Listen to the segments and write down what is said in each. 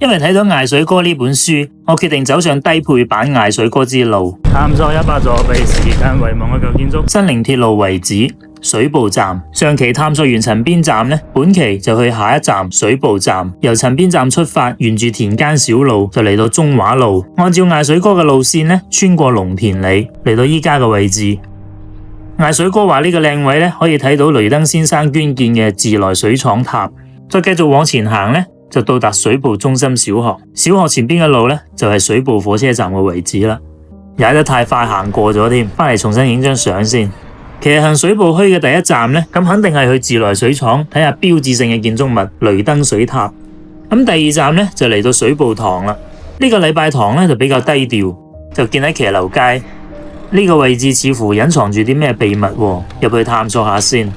因為睇到《艾水歌》呢本書，我決定走上低配版艾水歌之路，探索100座被時間遺忘嘅舊建築。新寧鐵路遺址水埗站，上期探索完陳邊站呢，本期就去下一站水埗站。由陳邊站出發，沿住田間小路就嚟到中華路，按照艾水歌嘅路線呢，穿過農田里嚟到依家嘅位置。艾水歌話呢個靚位呢，可以睇到雷登先生捐建嘅自來水廠塔。再繼續往前行呢，就到達水埗中心小學。小學前邊嘅路呢，就係水埗火車站嘅位置啦。踩得太快行過咗添，翻嚟重新影張相先。騎行水埗墟嘅第一站呢，咁肯定係去自來水廠睇下標誌性嘅建築物雷登水塔。咁第二站呢，就嚟到水埗堂啦。呢個禮拜堂呢，就比較低調，就建喺騎樓街。呢個位置似乎隱藏住啲咩秘密喎，入去探索下先。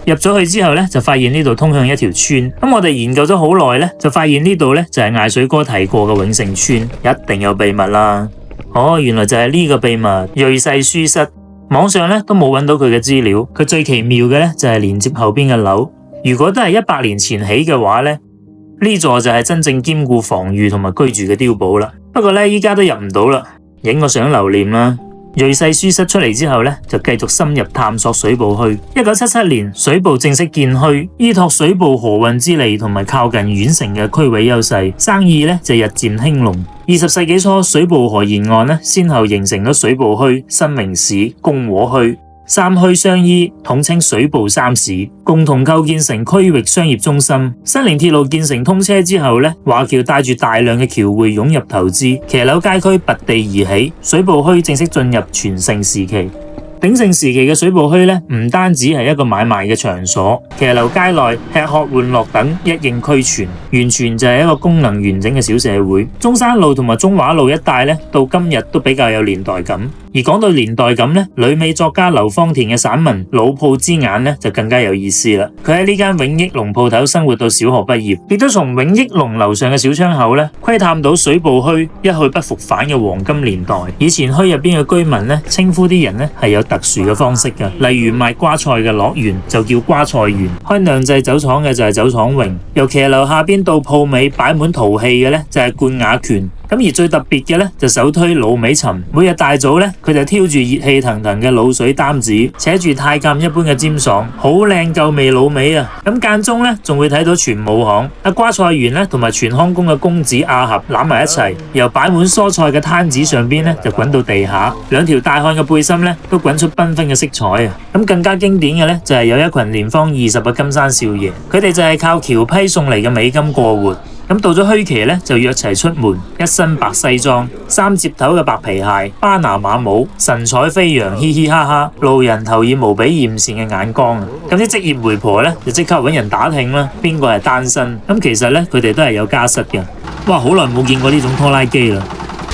入咗去之後呢，就發現呢度通向一條村。咁我哋研究咗好耐呢，就發現呢度呢，就係艾水歌提過嘅永盛村，一定有秘密啦。哦，原來就係呢個秘密瑞世書室。網上呢都冇揾到佢嘅資料。佢最奇妙嘅呢，就係連接後邊嘅樓。如果都係100年前起嘅話呢，呢座就係真正兼顧防禦同埋居住嘅碉堡啦。不過呢，依家都入唔到啦，影個相留念啦。瑞世書室出嚟之後呢，就繼續深入探索水埗墟。1977年，水埗正式建墟，依託水埗河運之利同埋靠近縣城嘅區位優勢，生意呢就日漸興隆。20世紀初，水埗河沿岸呢，先後形成咗水埗墟、新明市、公和墟。三墟相依，統稱水埗三市，共同構建成區域商業中心。新寧鐵路建成通車之後呢，華僑帶住大量嘅僑匯湧入投資，騎樓街區拔地而起，水埗墟正式進入全盛時期。鼎盛時期嘅水埗墟呢，唔單止係一個買賣嘅場所，騎樓街內吃喝玩樂等一應俱全，完全就係一個功能完整嘅小社會。中山路同埋中華路一帶呢，到今日都比較有年代感。而講到年代感呢，旅美作家劉芳田嘅散文《老鋪之眼》呢，就更加有意思啦。佢喺呢間永益龍鋪頭生活到小學畢業，亦都從永益龍樓上嘅小窗口呢，窺探到水埗墟一去不復返嘅黃金年代。以前墟入邊嘅居民呢，稱呼啲人呢係有特殊嘅方式嘅，例如賣瓜菜嘅樂園就叫瓜菜園，開釀製酒廠嘅就係酒廠榮，由騎樓下邊到鋪尾擺滿陶器嘅呢，就係冠雅權。咁而最特別嘅呢，就首推老美尋，每日大早呢，佢就挑住熱氣騰騰嘅滷水擔子，扯住太監一般嘅尖爽，好靚夠味老味啊！咁間中呢，仲會睇到全武行瓜菜園呢，同埋全康宮嘅公子阿合攬埋一齊，由擺滿蔬菜嘅攤子上邊呢，就滾到地下，兩條大漢嘅背心呢，都滾出繽紛嘅色彩啊！咁更加經典嘅呢，就係有一群年方20嘅金山少爺，佢哋就係靠僑批送嚟嘅美金過活。咁到咗墟期呢，就約齊出門，一身白西裝，三接頭嘅白皮鞋，巴拿馬帽，神采飛揚，嘻嘻哈哈，路人投以無比艷羨嘅眼光啊！咁啲職業媒婆呢，就即刻揾人打聽啦，邊個係單身？咁其實呢，佢哋都係有家室嘅。哇，好耐冇見過呢種拖拉機啦！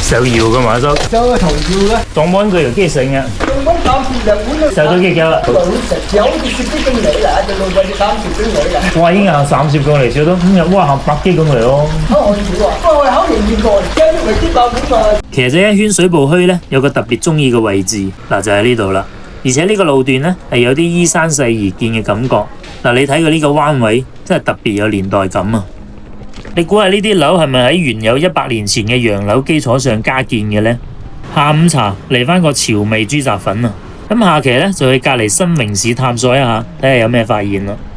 手搖嘅嘛都，手係頭搖嘅，撞滿佢條機繩嘅，撞滿3次日本受咗幾久啦？老實有啲攝啲公里啦，就路過啲30公里啦。哇，已經行30公里少都，今日哇行100幾公里咯。我少啊，不過我考完驗過，驚啲為之爆點啊！騎咗一圈水埗墟呢，有個特別中意嘅位置，嗱就喺呢度啦。而且呢個路段呢，係有啲依山勢而建嘅感覺。嗱，你睇佢呢個彎位，真係特別有年代感啊！你估下呢啲樓係咪喺原有100年前嘅洋樓基礎上加建嘅呢？下午茶嚟返個潮味豬雜粉啊！咁下期呢，就去隔離新明市探索一下，睇下有咩發現啦〜